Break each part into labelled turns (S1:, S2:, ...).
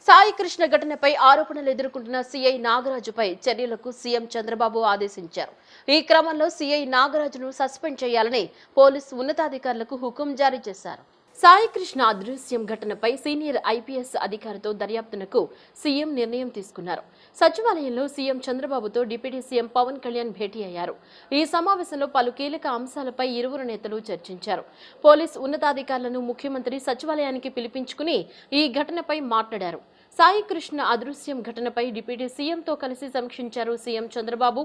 S1: సాయి కృష్ణ ఘటనపై ఆరోపణలు ఎదుర్కొంటున్న సీఐ నాగరాజుపై చర్యలకు సీఎం చంద్రబాబు ఆదేశించారు. ఈ క్రమంలో సీఐ నాగరాజును సస్పెండ్ చేయాలని పోలీసు ఉన్నతాధికారులకు హుకుం జారీ చేశారు. సాయి కృష్ణ అదృశ్యం ఘటనపై సీనియర్ ఐపీఎస్ అధికారితో దర్యాప్తునకు సీఎం నిర్ణయం తీసుకున్నారు. సచివాలయంలో సీఎం చంద్రబాబుతో డిప్యూటీ సీఎం పవన్ కళ్యాణ్ భేటీ అయ్యారు. ఈ సమావేశంలో పలు కీలక అంశాలపై ఇరువురు నేతలు చర్చించారు. పోలీసు ఉన్నతాధికారులను ముఖ్యమంత్రి సచివాలయానికి పిలిపించుకుని ఈ ఘటనపై మాట్లాడారు. సాయి కృష్ణ అదృశ్యం ఘటనపై డిప్యూటీ సీఎంతో కలిసి సమీక్షించారు సీఎం చంద్రబాబు.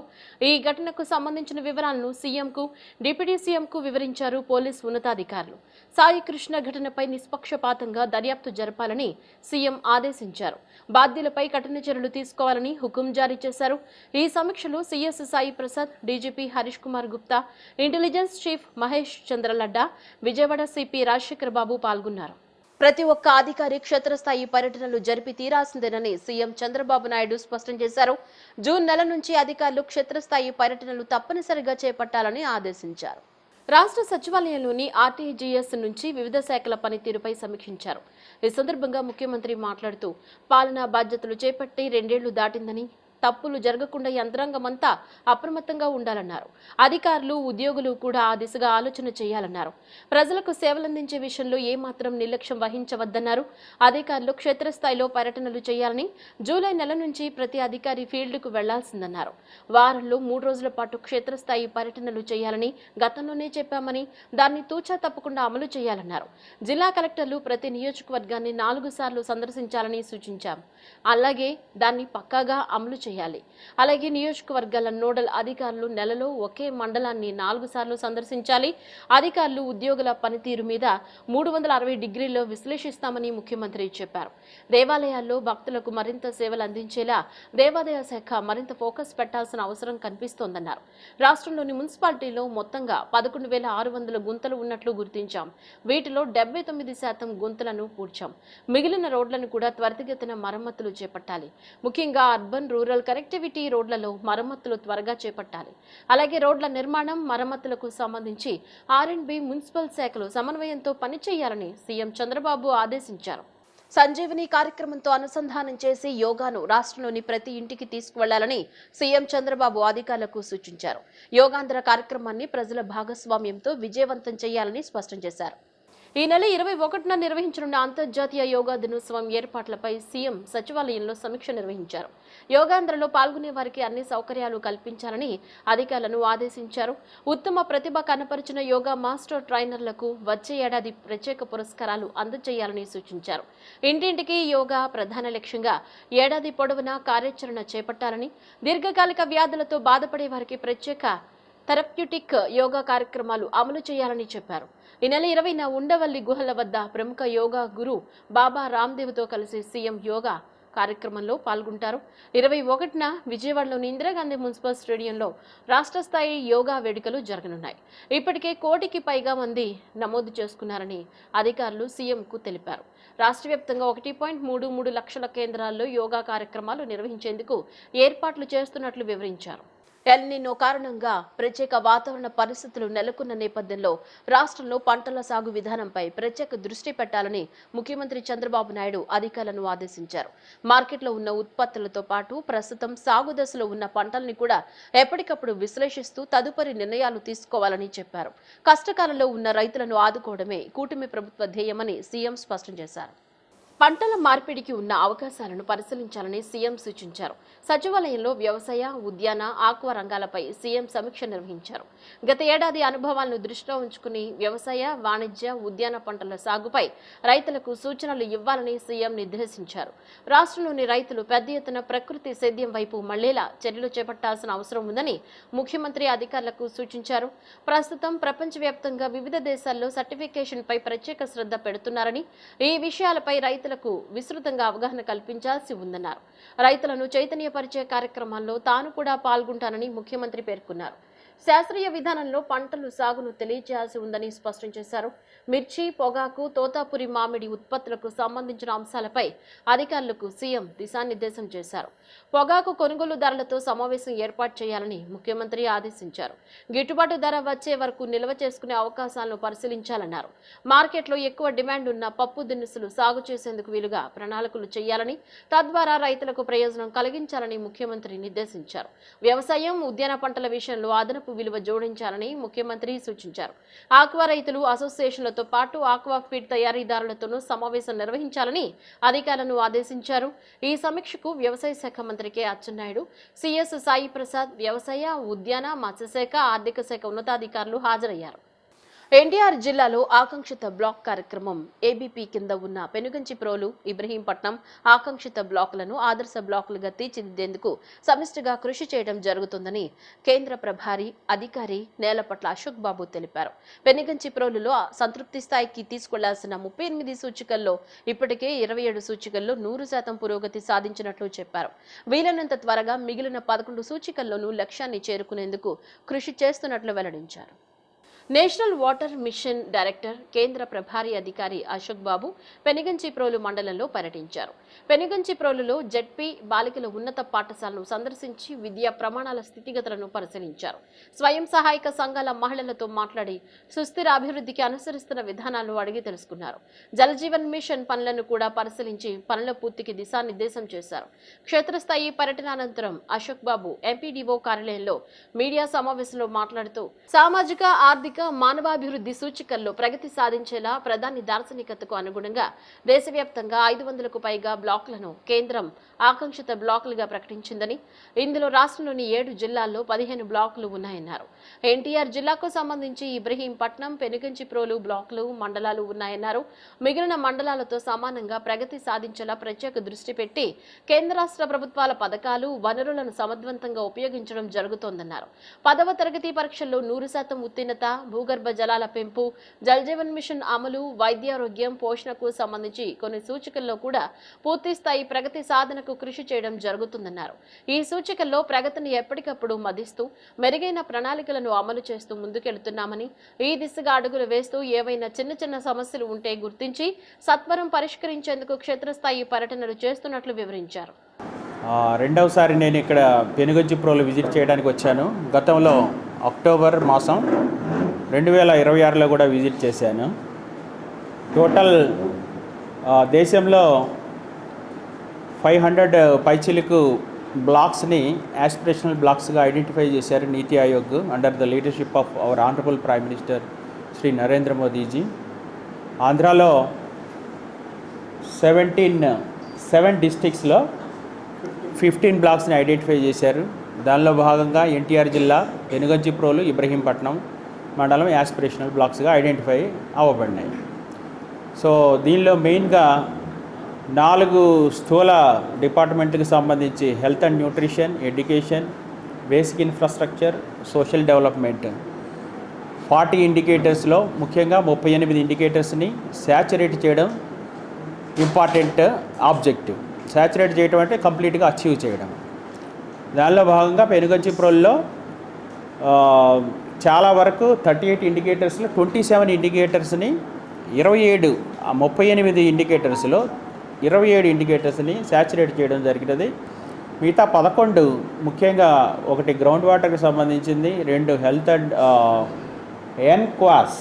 S1: ఈ ఘటనకు సంబంధించిన వివరాలను సీఎంకు, డిప్యూటీ సీఎంకు వివరించారు పోలీసు ఉన్నతాధికారులు. సాయి కృష్ణ ఘటనపై నిష్పక్షపాతంగా దర్యాప్తు జరపాలని సీఎం ఆదేశించారు. బాధ్యులపై కఠిన చర్యలు తీసుకోవాలని హుకుం జారీ చేశారు. ఈ సమీక్షలో CS Sai Prasad, DGP Harish Kumar Gupta, intelligence chief Mahesh Chandraladda, Vijayawada CP Rajasekhar బాబు పాల్గొన్నారు. ప్రతి ఒక్క అధికారి క్షేత్రస్థాయి పర్యటనలు జరిపి తీరాల్సిందేనని సీఎం చంద్రబాబు నాయుడు స్పష్టం చేశారు. జూన్ నెల నుంచి అధికారులు క్షేత్రస్థాయి పర్యటనలు తప్పనిసరిగా చేపట్టాలని ఆదేశించారు. రాష్ట్ర సచివాలయంలోని ఆర్టీజీఎస్ నుంచి వివిధ శాఖల పనితీరుపై సమీక్షించారు. ఈ సందర్భంగా ముఖ్యమంత్రి మాట్లాడుతూ పాలనా బాధ్యతలు చేపట్టి 2 ఏళ్లు దాటిందని, తప్పులు జరగకుండా యంత్రాంగమంతా అప్రమత్తంగా ఉండాలన్నారు. అధికారులు, ఉద్యోగులు కూడా ఆ దిశగా ఆలోచన చేయాలన్నారు. ప్రజలకు సేవలందించే విషయంలో ఏమాత్రం నిర్లక్ష్యం వహించవద్దన్నారు. అధికారులు క్షేత్రస్థాయిలో పర్యటనలు చేయాలని, జూలై నెల నుంచి ప్రతి అధికారి ఫీల్డ్కు వెళ్లాల్సిందన్నారు. వారంలో 3 రోజుల పాటు క్షేత్రస్థాయి పర్యటనలు చేయాలని గతంలోనే చెప్పామని, దాన్ని తూచా తప్పకుండా అమలు చేయాలన్నారు. జిల్లా కలెక్టర్లు ప్రతి నియోజకవర్గాన్ని 4 సార్లు సందర్శించాలని సూచించాం. అలాగే దాన్ని పక్కాగా అమలు చేయాలి. అలాగే నియోజకవర్గాల నోడల్ అధికారులు నెలలో ఒకే మండలాన్ని 4 సార్లు సందర్శించాలి. అధికారులు, ఉద్యోగుల పనితీరు మీద 360 డిగ్రీల్లో విశ్లేషిస్తామని ముఖ్యమంత్రి చెప్పారు. దేవాలయాల్లో భక్తులకు మరింత సేవలు అందించేలా దేవాదాయ శాఖ మరింత ఫోకస్ పెట్టాల్సిన అవసరం కనిపిస్తోందన్నారు. రాష్ట్రంలోని మున్సిపాలిటీలో మొత్తంగా 11,600 గుంతలు ఉన్నట్లు గుర్తించాం. వీటిలో 79% గుంతలను పూడ్చాం. మిగిలిన రోడ్లను కూడా త్వరితగతిన మరమ్మతులు చేపట్టాలి. ముఖ్యంగా అర్బన్, రూరల్ కనెక్టివిటీ రోడ్లలో మరమ్మతులు త్వరగా చేపట్టాలి. అలాగే రోడ్ల నిర్మాణం, మరమ్మతులకు సంబంధించి ఆర్ఎండ్బి, మున్సిపల్ శాఖలు సమన్వయంతో పనిచేయాలని సీఎం చంద్రబాబు ఆదేశించారు. సంజీవని కార్యక్రమంతో అనుసంధానం చేసి యోగాను రాష్ట్రంలోని ప్రతి ఇంటికి తీసుకువెళ్లాలని సీఎం చంద్రబాబు అధికారులకు సూచించారు. యోగాంధ్ర కార్యక్రమాన్ని ప్రజల భాగస్వామ్యంతో విజయవంతం చేయాలని స్పష్టం చేశారు. ఈ నెల 21న నిర్వహించనున్న అంతర్జాతీయ యోగా దినోత్సవం ఏర్పాట్లపై సీఎం సచివాలయంలో సమీక్ష నిర్వహించారు. యోగాంధ్రలో పాల్గొనే వారికి అన్ని సౌకర్యాలు కల్పించాలని అధికారులను ఆదేశించారు. ఉత్తమ ప్రతిభ కనపరిచిన యోగా మాస్టర్ ట్రైనర్లకు వచ్చే ఏడాది ప్రత్యేక పురస్కారాలు అందజేయాలని సూచించారు. ఇంటింటికి యోగా ప్రధాన లక్ష్యంగా ఏడాది పొడవునా కార్యాచరణ చేపట్టాలని, దీర్ఘకాలిక వ్యాధులతో బాధపడే వారికి ప్రత్యేక థెరప్యూటిక్ యోగా కార్యక్రమాలు అమలు చేయాలని చెప్పారు. ఈ నెల 20న ఉండవల్లి గుహల వద్ద ప్రముఖ యోగా గురు బాబా రామ్దేవ్తో కలిసి సీఎం యోగా కార్యక్రమంలో పాల్గొంటారు. 21న విజయవాడలోని ఇందిరాగాంధీ మున్సిపల్ స్టేడియంలో రాష్ట్ర స్థాయి యోగా వేడుకలు జరగనున్నాయి. ఇప్పటికే 1 కోటికి పైగా మంది నమోదు చేసుకున్నారని అధికారులు సీఎంకు తెలిపారు. రాష్ట్ర వ్యాప్తంగా 1.33 లక్షల కేంద్రాల్లో యోగా కార్యక్రమాలు నిర్వహించేందుకు ఏర్పాట్లు చేస్తున్నట్లు వివరించారు. ఎల్ నినో కారణంగా ప్రత్యేక వాతావరణ పరిస్థితులు నెలకొన్న నేపథ్యంలో రాష్ట్రంలో పంటల సాగు విధానంపై ప్రత్యేక దృష్టి పెట్టాలని ముఖ్యమంత్రి చంద్రబాబు నాయుడు అధికారులను ఆదేశించారు. మార్కెట్లో ఉన్న ఉత్పత్తులతో పాటు ప్రస్తుతం సాగు దశలో ఉన్న పంటల్ని కూడా ఎప్పటికప్పుడు విశ్లేషిస్తూ తదుపరి నిర్ణయాలు తీసుకోవాలని చెప్పారు. కష్టకాలంలో ఉన్న రైతులను ఆదుకోవడమే కూటమి ప్రభుత్వ ధ్యేయమని సీఎం స్పష్టం చేశారు. పంటల మార్పిడికి ఉన్న అవకాశాలను పరిశీలించాలని సీఎం సూచించారు. సచివాలయంలో వ్యవసాయ, ఉద్యాన, ఆక్వా రంగాలపై సీఎం సమీక్ష నిర్వహించారు. గత ఏడాది అనుభవాలను దృష్టిలో ఉంచుకుని వ్యవసాయ, వాణిజ్య, ఉద్యాన పంటల సాగుపై రైతులకు సూచనలు ఇవ్వాలని సీఎం నిర్దేశించారు. రాష్ట్రంలోని రైతులు పెద్ద ఎత్తున ప్రకృతి సేద్యం వైపు మళ్లేలా చర్యలు చేపట్టాల్సిన అవసరం ఉందని ముఖ్యమంత్రి అధికారులకు సూచించారు. ప్రస్తుతం ప్రపంచవ్యాప్తంగా వివిధ దేశాల్లో సర్టిఫికేషన్పై ప్రత్యేక శ్రద్ధ పెడుతున్నారని, ఈ విషయాలపై రైతులకు విస్తృతంగా అవగాహన కల్పించాల్సి ఉందన్నారు. రైతులను చైతన్యపరిచే కార్యక్రమాల్లో తాను కూడా పాల్గొంటానని ముఖ్యమంత్రి పేర్కొన్నారు. శాస్త్రీయ విధానంలో పంటలు సాగును తెలియజేయాల్సి ఉందని స్పష్టం చేశారు. మిర్చి, పొగాకు, తోతాపురి మామిడి ఉత్పత్తులకు సంబంధించిన అంశాలపై అధికారులకు సీఎం దిశానిర్దేశం చేశారు. పొగాకు కొనుగోలుదారులతో సమావేశం ఏర్పాటు చేయాలని ముఖ్యమంత్రి ఆదేశించారు. గిట్టుబాటు ధర వచ్చే వరకు నిల్వ చేసుకునే అవకాశాలను పరిశీలించాలన్నారు. మార్కెట్లో ఎక్కువ డిమాండ్ ఉన్న పప్పు దినుసులు సాగు చేసేందుకు వీలుగా ప్రణాళికలు చేయాలని, తద్వారా రైతులకు ప్రయోజనం కలిగించాలని ముఖ్యమంత్రి నిర్దేశించారు. వ్యవసాయం, ఉద్యాన పంటల విషయంలో అదనపు విలువ జోడించాలని ముఖ్యమంత్రి సూచించారు. ఆక్వా రైతులు అసోసియేషన్లతో పాటు ఆక్వా ఫీడ్ తయారీదారులతోనూ సమావేశం నిర్వహించాలని అధికారులను ఆదేశించారు. ఈ సమీక్షకు వ్యవసాయ శాఖ మంత్రి కె అచ్చెన్నాయుడు, సిఎస్ సాయి ప్రసాద్, వ్యవసాయ, ఉద్యాన, మత్స్యశాఖ, ఆర్థిక శాఖ ఉన్నతాధికారులు హాజరయ్యారు. ఎన్టీఆర్ జిల్లాలో ఆకాంక్షిత బ్లాక్ కార్యక్రమం ఏబీపీ కింద ఉన్న పెనుగంచిప్రోలు, ఇబ్రహీంపట్నం ఆకాంక్షిత బ్లాకులను ఆదర్శ బ్లాకులుగా తీర్చిదిద్దేందుకు సమిష్టిగా కృషి చేయడం జరుగుతుందని కేంద్ర ప్రభారీ అధికారి నేలపట్ల అశోక్ బాబు తెలిపారు. పెనుగంచిప్రోలులో సంతృప్తి స్థాయికి తీసుకెళ్లాల్సిన 38 సూచికల్లో ఇప్పటికే 27 సూచికల్లో 100% పురోగతి సాధించినట్లు చెప్పారు. వీలైనంత త్వరగా మిగిలిన 11 సూచికల్లోనూ లక్ష్యాన్ని చేరుకునేందుకు కృషి చేస్తున్నట్లు వెల్లడించారు. నేషనల్ వాటర్ మిషన్ డైరెక్టర్, కేంద్ర ప్రభారీ అధికారి అశోక్ బాబు పెనుగంచిప్రోలు మండలంలో పర్యటించారు. పెనుగంచిప్రోలులో జెడ్పీ బాలికల ఉన్నత పాఠశాలను సందర్శించి విద్యా ప్రమాణాల స్థితిగతులను పరిశీలించారు. స్వయం సహాయక సంఘాల మహిళలతో మాట్లాడి సుస్థిర అభివృద్ధికి అనుసరిస్తున్న విధానాలను అడిగి తెలుసుకున్నారు. జలజీవన్ మిషన్ పనులను కూడా పరిశీలించి పనుల పూర్తికి దిశానిర్దేశం చేశారు. క్షేత్రస్థాయి పర్యటన అనంతరం అశోక్ బాబు ఎంపీడీఓ కార్యాలయంలో మీడియా సమావేశంలో మాట్లాడుతూ సామాజిక, ఆర్థిక, మానవాభివృద్ధి సూచికల్లో ప్రగతి సాధించేలా ప్రధాని దార్శనికతకు అనుగుణంగా దేశవ్యాప్తంగా 500కు పైగా బ్లాకులను కేంద్రం ఆకాంక్షిత బ్లాకులుగా ప్రకటించిందని, ఇందులో రాష్ట్రంలోని 7 జిల్లాల్లో 15 బ్లాకులు ఉన్నాయన్నారు. ఎన్టీఆర్ జిల్లాకు సంబంధించి ఇబ్రహీంపట్నం, పెనుగంచిప్రోలు బ్లాకులు, మండలాలు ఉన్నాయన్నారు. మిగిలిన మండలాలతో సమానంగా ప్రగతి సాధించేలా ప్రత్యేక దృష్టి పెట్టి కేంద్ర రాష్ట్ర ప్రభుత్వాల పథకాలు, వనరులను సమర్థవంతంగా ఉపయోగించడం జరుగుతోందన్నారు. 10వ తరగతి పరీక్షల్లో 100% ఉత్తీర్ణత, భూగర్భ జలాల పెంపు, జలజీవన్ మిషన్ అమలు, వైద్యారోగ్యం, పోషణకు సంబంధించి కొన్ని సూచికల్లో కూడా పూర్తి స్థాయి ప్రగతి సాధనకు కృషి చేయడం జరుగుతుందన్నారు. ఈ సూచికల్లో ప్రగతిని ఎప్పటికప్పుడు మదిస్తూ మెరుగైన ప్రణాళికలను అమలు చేస్తూ ముందుకెళ్తున్నామని, ఈ దిశగా అడుగులు వేస్తూ ఏవైనా చిన్న సమస్యలు ఉంటే గుర్తించి సత్వరం పరిష్కరించేందుకు క్షేత్రస్థాయి పర్యటనలు చేస్తున్నట్లు వివరించారు.
S2: రెండవసారి నేను ఇక్కడ పెనుగంచిప్రోలు విజిట్ చేయడానికి వచ్చాను. గతంలో అక్టోబర్ మాసం 2026లో కూడా విజిట్ చేశాను. టోటల్ దేశంలో 500 పైచిలకు బ్లాక్స్ని యాస్పిరేషనల్ బ్లాక్స్గా ఐడెంటిఫై చేశారు నీతి Aayog under the leadership of our honourable prime minister Shri Narendra Modiji. ఆంధ్రాలో 7 డిస్ట్రిక్ట్స్లో 15 బ్లాక్స్ని ఐడెంటిఫై చేశారు. దానిలో భాగంగా ఎన్టీఆర్ జిల్లా పెనుగంచిప్రోలు, ఇబ్రహీంపట్నం మండలం యాస్పిరేషనల్ బ్లాక్స్గా ఐడెంటిఫై అవ్వబడినాయి. సో దీనిలో మెయిన్గా 4 స్థూల డిపార్ట్మెంట్కి సంబంధించి health and nutrition, education, basic infrastructure, social development 40 ఇండికేటర్స్లో ముఖ్యంగా 38 ఇండికేటర్స్ని శాచురేట్ చేయడం ఇంపార్టెంట్ ఆబ్జెక్టివ్. శాచురేట్ చేయడం అంటే కంప్లీట్గా అచీవ్ చేయడం. దానిలో భాగంగా పెనుగంచిప్రోలులో చాలా వరకు 38 ఇండికేటర్స్లో 27 ఇండికేటర్స్ని 38 ఇండికేటర్స్లో 27 ఇండికేటర్స్ని శాచురేట్ చేయడం జరిగినది. మిగతా 11 ముఖ్యంగా ఒకటి గ్రౌండ్ వాటర్కి సంబంధించింది, 2 హెల్త్ అండ్ ఎన్క్వాస్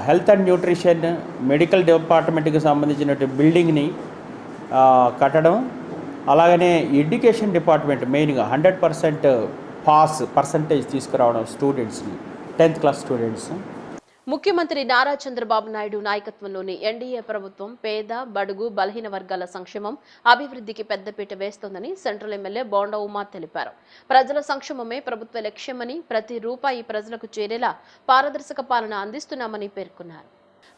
S2: హెల్త్ అండ్ న్యూట్రిషన్, మెడికల్ డిపార్ట్మెంట్కి సంబంధించిన బిల్డింగ్ని కట్టడం, అలాగనే ఎడ్యుకేషన్ డిపార్ట్మెంట్ మెయిన్గా 100% పాస్ పర్సంటేజ్ తీసుకురావడం స్టూడెంట్స్ని, 10th క్లాస్ స్టూడెంట్స్.
S1: ముఖ్యమంత్రి నారా చంద్రబాబు నాయుడు నాయకత్వంలోని ఎన్డీఏ ప్రభుత్వం పేద, బడుగు, బలహీన వర్గాల సంక్షేమం, అభివృద్ధికి పెద్దపీట వేస్తోందని సెంట్రల్ ఎమ్మెల్యే బోండా ఉమా తెలిపారు. ప్రజల సంక్షేమమే ప్రభుత్వ లక్ష్యమని, ప్రతి రూపాయి ప్రజలకు చేరేలా పారదర్శక పాలన అందిస్తున్నామని పేర్కొన్నారు.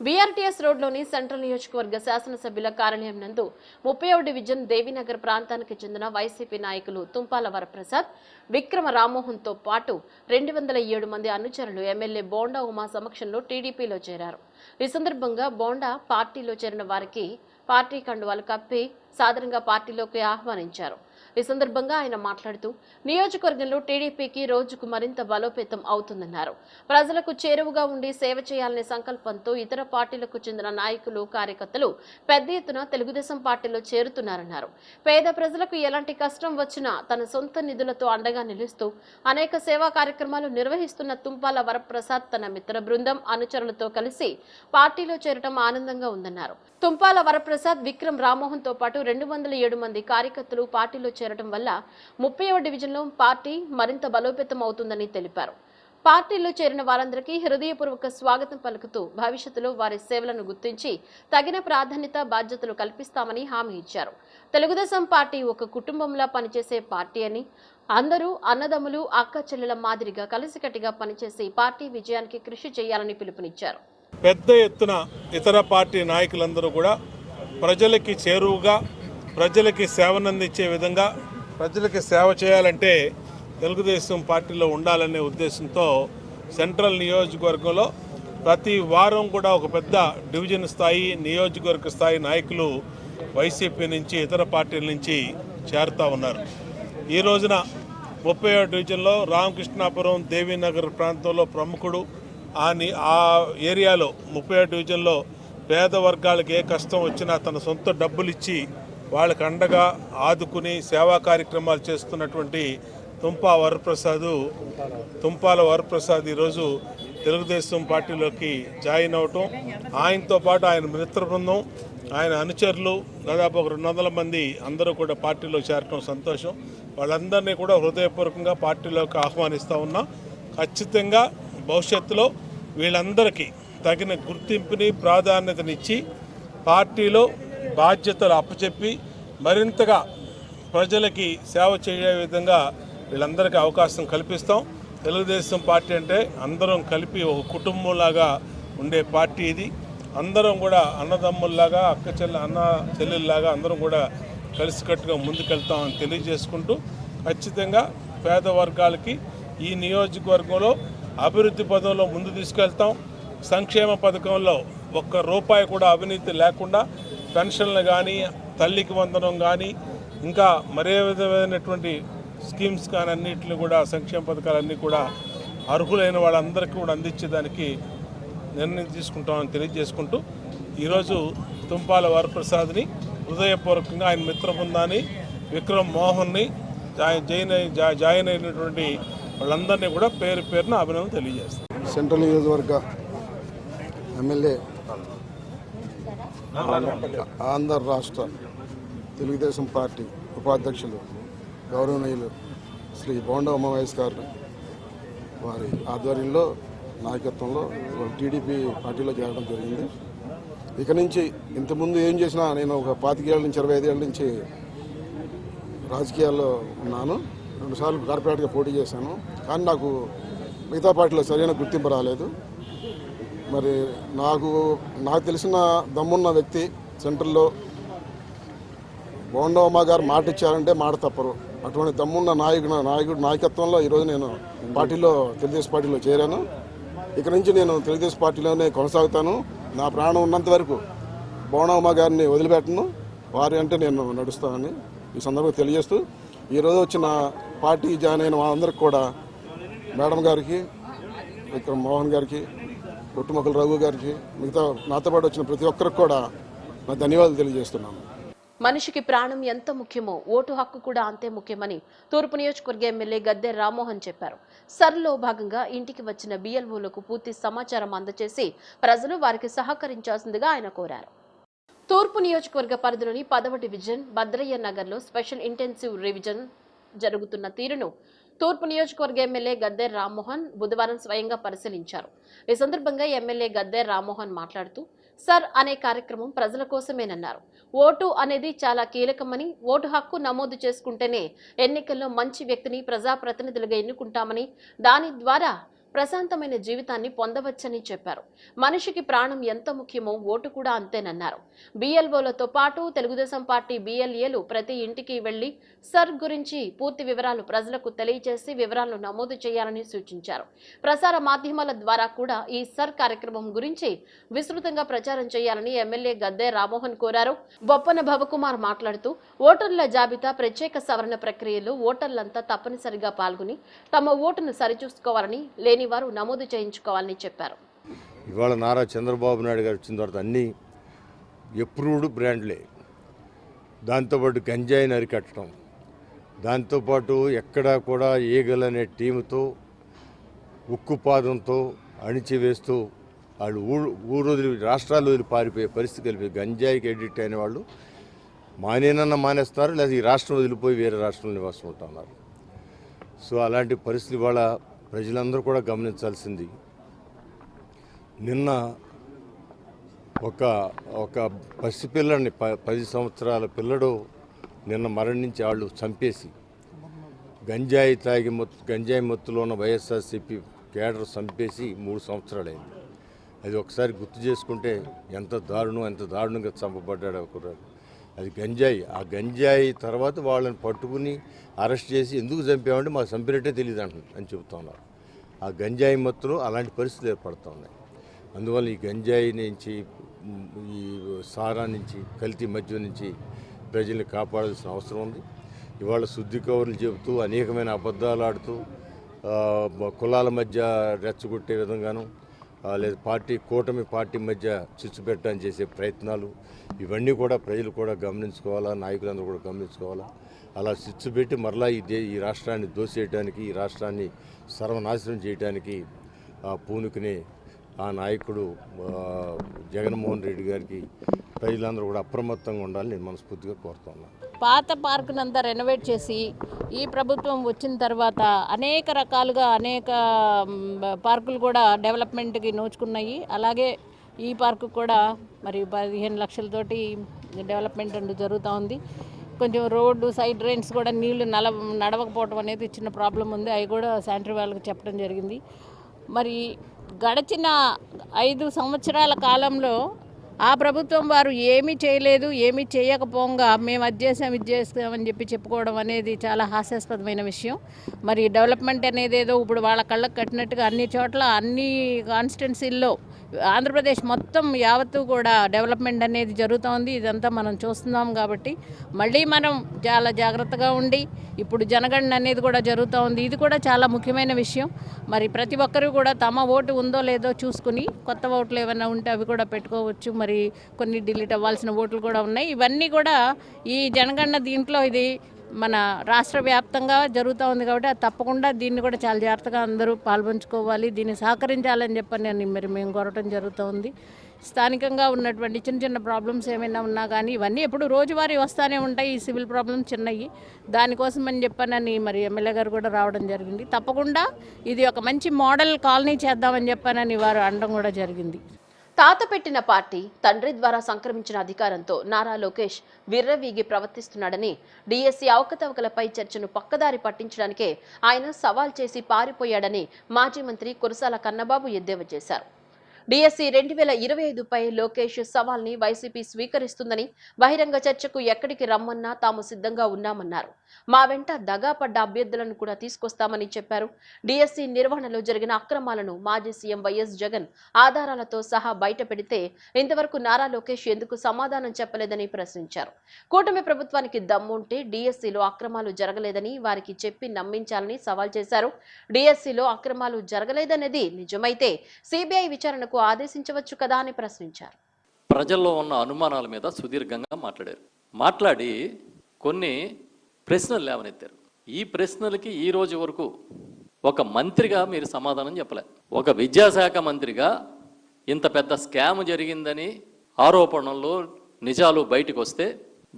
S1: బీఆర్టీఎస్ రోడ్లోని సెంట్రల్ నియోజకవర్గ శాసనసభ్యుల కార్యాలయం నందు 30వ డివిజన్ దేవీనగర్ ప్రాంతానికి చెందిన వైసీపీ నాయకులు తుంపాల వరప్రసాద్, విక్రమ రామ్మోహన్తో పాటు 207 మంది అనుచరులు ఎమ్మెల్యే బోండా ఉమా సమక్షంలో టీడీపీలో చేరారు. ఈ సందర్భంగా బోండా పార్టీలో చేరిన వారికి పార్టీ కండువాలు కప్పి సాదరంగా పార్టీలోకి ఆహ్వానించారు. ఈ సందర్భంగా ఆయన మాట్లాడుతూ నియోజకవర్గంలో టీడీపీకి రోజుకు మరింత బలోపేతం అవుతుందన్నారు. ప్రజలకు చేరువగా ఉండి సేవ చేయాలనే సంకల్పంతో ఇతర పార్టీలకు చెందిన నాయకులు, కార్యకర్తలు పెద్ద ఎత్తున తెలుగుదేశం పార్టీలో చేరుతున్నారన్నారు. పేద ప్రజలకు ఎలాంటి కష్టం వచ్చినా తన సొంత నిధులతో అండగా నిలుస్తూ అనేక సేవా కార్యక్రమాలు నిర్వహిస్తున్న తుంపాల వరప్రసాద్ తన మిత్ర బృందం, అనుచరులతో కలిసి పార్టీలో చేరటం ఆనందంగా ఉందన్నారు. తుంపాల వరప్రసాద్, విక్రమ్ రామ్మోహన్ తో పాటు 207 మంది కార్యకర్తలు పార్టీలో చేరటం వల్ల 30వ డివిజన్లో పార్టీ మరింత బలోపేతం అవుతుందని తెలిపారు. పార్టీలో చేరిన వారందరికీ హృదయపూర్వక స్వాగతం పలుకుతూ భవిష్యత్తులో వారి సేవలను గుర్తించి తగిన ప్రాధాన్యత, బాధ్యతలు కల్పిస్తామని హామీ ఇచ్చారు. తెలుగుదేశం పార్టీ ఒక కుటుంబంలా పనిచేసే పార్టీ అని, అందరూ అన్నదమ్ములు, అక్క చెల్లెల మాదిరిగా కలిసికట్టుగా పనిచేసి పార్టీ విజయానికి కృషి చేయాలని పిలుపునిచ్చారు.
S3: పెద్ద ఎత్తున ఇతర పార్టీ నాయకులందరూ కూడా ప్రజలకి చేరువుగా, ప్రజలకి సేవనందించే విధంగా, ప్రజలకి సేవ చేయాలంటే తెలుగుదేశం పార్టీలో ఉండాలనే ఉద్దేశంతో సెంట్రల్ నియోజకవర్గంలో ప్రతి వారం కూడా ఒక పెద్ద డివిజన్ స్థాయి, నియోజకవర్గ స్థాయి నాయకులు వైసీపీ నుంచి, ఇతర పార్టీల నుంచి చేరుతూ ఉన్నారు. ఈ రోజున 30వ డివిజన్లో రామకృష్ణాపురం, దేవీనగర్ ప్రాంతంలో ప్రముఖుడు, ఆ ఏరియాలో 30వ డివిజన్లో పేద వర్గాలకు ఏ కష్టం వచ్చినా తన సొంత డబ్బులు ఇచ్చి వాళ్ళకి అండగా ఆదుకుని సేవా కార్యక్రమాలు చేస్తున్నటువంటి తుంపాల వరప్రసాద్ ఈరోజు తెలుగుదేశం పార్టీలోకి జాయిన్ అవటం, ఆయనతో పాటు ఆయన మిత్ర బృందం, ఆయన అనుచరులు దాదాపు ఒక 200 మంది అందరూ కూడా పార్టీలో చేరటం సంతోషం. వాళ్ళందరినీ కూడా హృదయపూర్వకంగా పార్టీలోకి ఆహ్వానిస్తూ ఉన్నాం. ఖచ్చితంగా భవిష్యత్తులో వీళ్ళందరికీ తగిన గుర్తింపుని, ప్రాధాన్యతనిచ్చి పార్టీలో బాధ్యతలు అప్పచెప్పి మరింతగా ప్రజలకి సేవ చేయే విధంగా వీళ్ళందరికీ అవకాశం కల్పిస్తాం. తెలుగుదేశం పార్టీ అంటే అందరం కలిపి ఒక కుటుంబంలాగా ఉండే పార్టీ ఇది. అందరం కూడా అన్నదమ్ముల్లాగా, అన్న చెల్లెల్లాగా అందరం కూడా కలిసికట్టుగా ముందుకెళ్తామని తెలియజేసుకుంటూ, ఖచ్చితంగా పేద వర్గాలకి ఈ నియోజకవర్గంలో అభివృద్ధి పదంలో ముందు తీసుకెళ్తాం. సంక్షేమ పథకంలో ఒక్క రూపాయి కూడా అవినీతి లేకుండా పెన్షన్లు కానీ, తల్లికి వందనం కానీ, ఇంకా మరే విధమైనటువంటి స్కీమ్స్ కానీ అన్నింటిని కూడా, సంక్షేమ పథకాలన్నీ కూడా అర్హులైన వాళ్ళందరికీ కూడా అందించేదానికి నిర్ణయం తీసుకుంటామని తెలియజేసుకుంటూ, ఈరోజు తుంపాల వరప్రసాద్ని హృదయపూర్వకంగా ఆయన మిత్ర బృందాన్ని, విక్రమ్ మోహన్ని జాయిన్ అయినటువంటి వాళ్ళందరినీ కూడా పేరు పేరున అభినందన తెలియజేస్తారు.
S4: సెంట్రల్ నియోజకవర్గ ఎమ్మెల్యే, ఆంధ్ర రాష్ట్ర తెలుగుదేశం పార్టీ ఉపాధ్యక్షులు గౌరవనీయులు శ్రీ బోండా ఉమామహేష్ గారు వారి ఆధ్వర్యంలో, నాయకత్వంలో టీడీపీ పార్టీలో చేరడం జరిగింది. ఇక నుంచి ఇంతకుముందు ఏం చేసినా నేను ఒక 25 ఏళ్ళ నుంచి 25 ఏళ్ళ నుంచి రాజకీయాల్లో ఉన్నాను. 2 సార్లు కార్పొరేట్గా పోటీ చేశాను. కానీ నాకు మిగతా పార్టీలో సరైన గుర్తింపు రాలేదు. మరి నాకు తెలిసిన దమ్మున్న వ్యక్తి సెంట్రల్లో బోండా ఉమా గారు మాట ఇచ్చారంటే మాట తప్పరు. అటువంటి దమ్మున్న నాయకుడు నాయకత్వంలో ఈరోజు నేను తెలుగుదేశం పార్టీలో చేరాను. ఇక నుంచి నేను తెలుగుదేశం పార్టీలోనే కొనసాగుతాను. నా ప్రాణం ఉన్నంత వరకు బోండా ఉమా గారిని వదిలిపెట్టను. వారి అంటే నేను నడుస్తానని ఈ సందర్భంగా తెలియజేస్తూ, ఈరోజు వచ్చిన పార్టీ జాయిన్ అయిన వాళ్ళందరికీ కూడా, మేడం గారికి, విక్రమ్ మోహన్ గారికి, కొట్టుమొక్కల రఘు గారికి, మిగతా నాతో పాటు వచ్చిన ప్రతి ఒక్కరికి కూడా నా ధన్యవాదాలు తెలియజేస్తున్నాను.
S1: మనిషికి ప్రాణం ఎంత ముఖ్యమో ఓటు హక్కు కూడా అంతే ముఖ్యమని తూర్పు నియోజకవర్గ ఎమ్మెల్యే గద్దె రామ్మోహన్ చెప్పారు. సర్లో భాగంగా ఇంటికి వచ్చిన బిఎల్ఓలకు పూర్తి సమాచారం అందజేసి ప్రజలు వారికి సహకరించాల్సిందిగా ఆయన కోరారు. తూర్పు నియోజకవర్గ పరిధిలోని 10వ డివిజన్ భద్రయ్య నగర్లో స్పెషల్ ఇంటెన్సివ్ రివిజన్ జరుగుతున్న తీరును తూర్పు నియోజకవర్గ ఎమ్మెల్యే గద్దె రామ్మోహన్ బుధవారం స్వయంగా పరిశీలించారు. ఈ సందర్భంగా ఎమ్మెల్యే గద్దె రామ్మోహన్ మాట్లాడుతూ, సర్ అనే కార్యక్రమం ప్రజల కోసమేనన్నారు. ఓటు అనేది చాలా కీలకమని, ఓటు హక్కు నమోదు చేసుకుంటేనే ఎన్నికల్లో మంచి వ్యక్తిని ప్రజాప్రతినిధులుగా ఎన్నుకుంటామని, దాని ద్వారా ప్రశాంతమైన జీవితాన్ని పొందవచ్చని చెప్పారు. మనిషికి ప్రాణం ఎంత ముఖ్యమో ఓటు కూడా అంతేనన్నారు. BLOలతో పాటు తెలుగుదేశం పార్టీ BLAలు ప్రతి ఇంటికి వెళ్లి సర్ గురించి పూర్తి వివరాలు ప్రజలకు తెలియజేసి వివరాలను నమోదు చేయాలని సూచించారు. ప్రసార మాధ్యమాల ద్వారా కూడా ఈ సర్ కార్యక్రమం గురించి విస్తృతంగా ప్రచారం చేయాలని ఎమ్మెల్యే గద్దె రామ్మోహన్ కోరారు. బొప్పన భవకుమార్ మాట్లాడుతూ ఓటర్ల జాబితా ప్రత్యేక సవరణ ప్రక్రియలో ఓటర్లంతా తప్పనిసరిగా పాల్గొని తమ ఓటును సరిచూసుకోవాలని, లేని వారు నమోదు చేయించుకోవాలని చెప్పారు.
S5: ఇవాళ నారా చంద్రబాబు నాయుడు గారు వచ్చిన తర్వాత అన్ని ఎప్రూవ్డ్ బ్రాండ్లే, దాంతోపాటు గంజాయిని అరికట్టడం, దాంతోపాటు ఎక్కడా కూడా ఈగలనే టీముతో ఉక్కుపాదంతో అణిచివేస్తూ వాళ్ళు ఊరు వదిలి రాష్ట్రాలు వదిలి పారిపోయే పరిస్థితి కలిపి గంజాయికి ఎడిక్ట్ అయిన వాళ్ళు మానేనన్నా మానేస్తున్నారు, లేదా ఈ రాష్ట్రం వదిలిపోయి వేరే రాష్ట్రంలో నివాసం ఉంటున్నారు. సో అలాంటి పరిస్థితి వాళ్ళ ప్రజలందరూ కూడా గమనించాల్సింది. నిన్న ఒక పసిపిల్లని 10 సంవత్సరాల పిల్లడు నిన్న మరణించి వాళ్ళు చంపేసి గంజాయి మత్తులో ఉన్న వైఎస్ఆర్సీపీ కేడర్ చంపేసి 3 సంవత్సరాలైంది. అది ఒకసారి గుర్తు చేసుకుంటే ఎంత దారుణంగా చంపబడ్డాడు ఒకరు. అది గంజాయి. ఆ గంజాయి తర్వాత వాళ్ళని పట్టుకుని అరెస్ట్ చేసి ఎందుకు చంపామంటే మాకు చంపినట్టే తెలియదు అని చెబుతా ఉన్నారు. ఆ గంజాయి మత్తులో అలాంటి పరిస్థితులు ఏర్పడుతూ ఉన్నాయి. అందువల్ల ఈ గంజాయి నుంచి, ఈ సారా నుంచి, కల్తీ మద్యం నుంచి ప్రజల్ని కాపాడాల్సిన అవసరం ఉంది. ఇవాళ శుద్ధి కవర్లు చెబుతూ అనేకమైన అబద్ధాలు ఆడుతూ కులాల మధ్య రెచ్చగొట్టే విధంగాను, లేదా కూటమి పార్టీ మధ్య చిచ్చు పెట్టడానికి చేసే ప్రయత్నాలు, ఇవన్నీ కూడా ప్రజలు కూడా గమనించుకోవాలా, నాయకులందరూ కూడా గమనించుకోవాలా. అలా చిచ్చు పెట్టి మరలా ఈ రాష్ట్రాన్ని దోసేయడానికి, ఈ రాష్ట్రాన్ని సర్వనాశనం చేయడానికి పూనుకునే ఆ నాయకుడు జగన్మోహన్ రెడ్డి గారికి ప్రజలందరూ కూడా అప్రమత్తంగా ఉండాలని నేను మనస్ఫూర్తిగా కోరుతున్నాను.
S6: పాత పార్కునంతా రెనోవేట్ చేసి ఈ ప్రభుత్వం వచ్చిన తర్వాత అనేక రకాలుగా అనేక పార్కులు కూడా డెవలప్మెంట్కి నోచుకున్నాయి. అలాగే ఈ పార్కు కూడా మరి 15 లక్షలతోటి డెవలప్మెంట్ జరుగుతూ ఉంది. కొంచెం రోడ్డు సైడ్ డ్రైన్స్ కూడా నీళ్లు నడవకపోవడం అనేది చిన్న ప్రాబ్లం ఉంది. అవి కూడా శానిటరీ వాళ్ళకి చెప్పడం జరిగింది. మరి గడిచిన 5 సంవత్సరాల కాలంలో ఆ ప్రభుత్వం వారు ఏమీ చేయలేదు, ఏమీ చేయకపోగా మేము అది చేసామని చెప్పి చెప్పుకోవడం అనేది చాలా హాస్యాస్పదమైన విషయం. మరి డెవలప్మెంట్ అనేది ఏదో ఇప్పుడు వాళ్ళ కళ్ళకు కట్టినట్టుగా అన్ని చోట్ల అన్ని కాన్స్టిట్యున్సీల్లో ఆంధ్రప్రదేశ్ మొత్తం యావత్తు కూడా డెవలప్మెంట్ అనేది జరుగుతోంది. ఇదంతా మనం చూస్తున్నాం. కాబట్టి మళ్ళీ మనం చాలా జాగ్రత్తగా ఉండి, ఇప్పుడు జనగణన అనేది కూడా జరుగుతూ ఉంది. ఇది కూడా చాలా ముఖ్యమైన విషయం. మరి ప్రతి ఒక్కరూ కూడా తమ ఓటు ఉందో లేదో చూసుకుని కొత్త ఓట్లు ఏమైనా ఉంటే అవి కూడా పెట్టుకోవచ్చు. మరి కొన్ని డిలీట్ అవ్వాల్సిన ఓట్లు కూడా ఉన్నాయి. ఇవన్నీ కూడా ఈ జనగణన దీంట్లో ఇది మన రాష్ట్ర వ్యాప్తంగా జరుగుతూ ఉంది. కాబట్టి అది తప్పకుండా దీన్ని కూడా చాలా జాగ్రత్తగా అందరూ పాల్పంచుకోవాలి, దీన్ని సహకరించాలని చెప్పని మేము కోరటం జరుగుతూ ఉంది. స్థానికంగా ఉన్నటువంటి చిన్న ప్రాబ్లమ్స్ ఏమైనా ఉన్నా కానీ ఇవన్నీ ఎప్పుడు రోజువారీ వస్తూనే ఉంటాయి. ఈ సివిల్ ప్రాబ్లమ్స్ చిన్నవి, దానికోసం అని చెప్పనని మరి ఎమ్మెల్యే గారు కూడా రావడం జరిగింది. తప్పకుండా ఇది ఒక మంచి మోడల్ కాలనీ చేద్దామని చెప్పనని వారు అనడం కూడా జరిగింది.
S1: తాత పెట్టిన పార్టీ, తండ్రి ద్వారా సంక్రమించిన అధికారంతో నారా లోకేష్ విర్రవీగి ప్రవర్తిస్తున్నాడని, డిఎస్సి అవకతవకలపై చర్చను పక్కదారి పట్టించడానికే ఆయన సవాల్ చేసి పారిపోయాడని మాజీ మంత్రి కురసాల కన్నబాబు ఎద్దేవా చేశారు. డిఎస్సి 2025పై లోకేష్ సవాల్ని వైసీపీ స్వీకరిస్తుందని, బహిరంగ చర్చకు ఎక్కడికి రమ్మన్నా తాము సిద్ధంగా ఉన్నామన్నారు. మా వెంట దగాపడ్డ అభ్యర్థులను కూడా తీసుకొస్తామని చెప్పారు. డిఎస్సి నిర్వహణలో జరిగిన అక్రమాలను మాజీ సీఎం వైఎస్ జగన్ ఆధారాలతో సహా బయట పెడితే ఇంతవరకు నారా లోకేష్ ఎందుకు సమాధానం చెప్పలేదని ప్రశ్నించారు. కూటమి ప్రభుత్వానికి దమ్ముంటే డిఎస్సిలో అక్రమాలు జరగలేదని వారికి చెప్పి నమ్మించాలని సవాల్ చేశారు. డిఎస్సిలో అక్రమాలు జరగలేదనేది నిజమైతే సిబిఐ విచారణకు ఆదేశించవచ్చు కదా అని ప్రశ్నించారు.
S7: ప్రజల్లో ఉన్న అనుమానాల మీద సుదీర్ఘంగా మాట్లాడి కొన్ని ప్రశ్నలు లేవనెత్తారు. ఈ ప్రశ్నలకి ఈ రోజు వరకు ఒక మంత్రిగా మీరు సమాధానం చెప్పలే. ఒక విద్యాశాఖ మంత్రిగా ఇంత పెద్ద స్కామ్ జరిగిందని ఆరోపణలు నిజాలు బయటకు వస్తే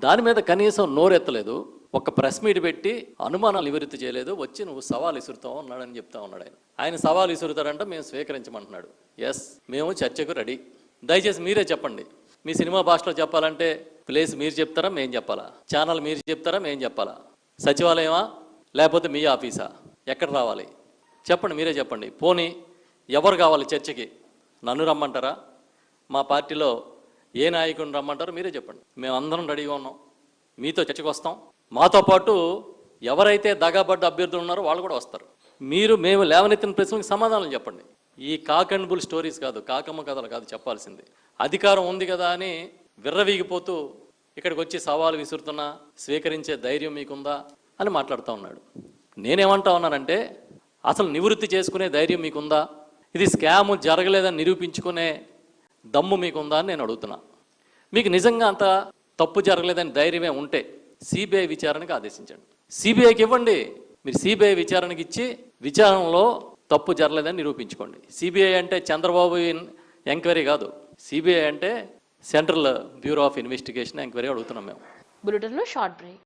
S7: దాని మీద కనీసం నోరెత్తలేదు. ఒక ప్రెస్ మీట్ పెట్టి అనుమానాలు నివృత్తి చేయలేదు. వచ్చి నువ్వు సవాల్ విసురుతావు అన్నాడని చెప్తా ఉన్నాడు. ఆయన సవాల్ విసురుతాడంటే మేము స్వీకరించమంటున్నాడు. ఎస్, మేము చర్చకు రెడీ. దయచేసి మీరే చెప్పండి. మీ సినిమా భాషలో చెప్పాలంటే ప్లేస్ మీరు చెప్తారా, మేము చెప్పాలా? ఛానల్ మీరు చెప్తారా, మేము చెప్పాలా? సచివాలయమా లేకపోతే మీ ఆఫీసా? ఎక్కడ రావాలి చెప్పండి, మీరే చెప్పండి. పోనీ ఎవరు కావాలి చర్చకి? నన్ను రమ్మంటారా? మా పార్టీలో ఏ నాయకుడిని రమ్మంటారో మీరే చెప్పండి. మేము అందరం రెడీగా ఉన్నాం, మీతో చర్చకు వస్తాం. మాతో పాటు ఎవరైతే దగాబడ్డ అభ్యర్థులు ఉన్నారో వాళ్ళు కూడా వస్తారు. మేము లేవనెత్తిన ప్రశ్నలకు సమాధానం చెప్పండి. ఈ కాక్ అండ్ బుల్ స్టోరీస్ కాదు, కాకమ్మ కథలు కాదు చెప్పాల్సింది. అధికారం ఉంది కదా అని విర్రవీగిపోతూ ఇక్కడికి వచ్చి సవాలు విసురుతున్నా స్వీకరించే ధైర్యం మీకుందా అని మాట్లాడుతూ ఉన్నాడు. నేనేమంటా ఉన్నానంటే, అసలు నివృత్తి చేసుకునే ధైర్యం మీకుందా? ఇది స్కామ్ జరగలేదని నిరూపించుకునే దమ్ము మీకుందా అని నేను అడుగుతున్నా. మీకు నిజంగా అంత తప్పు జరగలేదని ధైర్యమే ఉంటే సిబిఐ విచారణకు ఆదేశించండి. సిబిఐకి ఇవ్వండి. మీరు సిబిఐ విచారణకి ఇచ్చి విచారణలో తప్పు జరగలేదని నిరూపించుకోండి. సిబిఐ అంటే చంద్రబాబు ఎంక్వైరీ కాదు, సిబిఐ అంటే central bureau of investigation enquiry అడుగుతున్నాం మేము.
S1: బులెటిన్లో షార్ట్ బ్రేక్.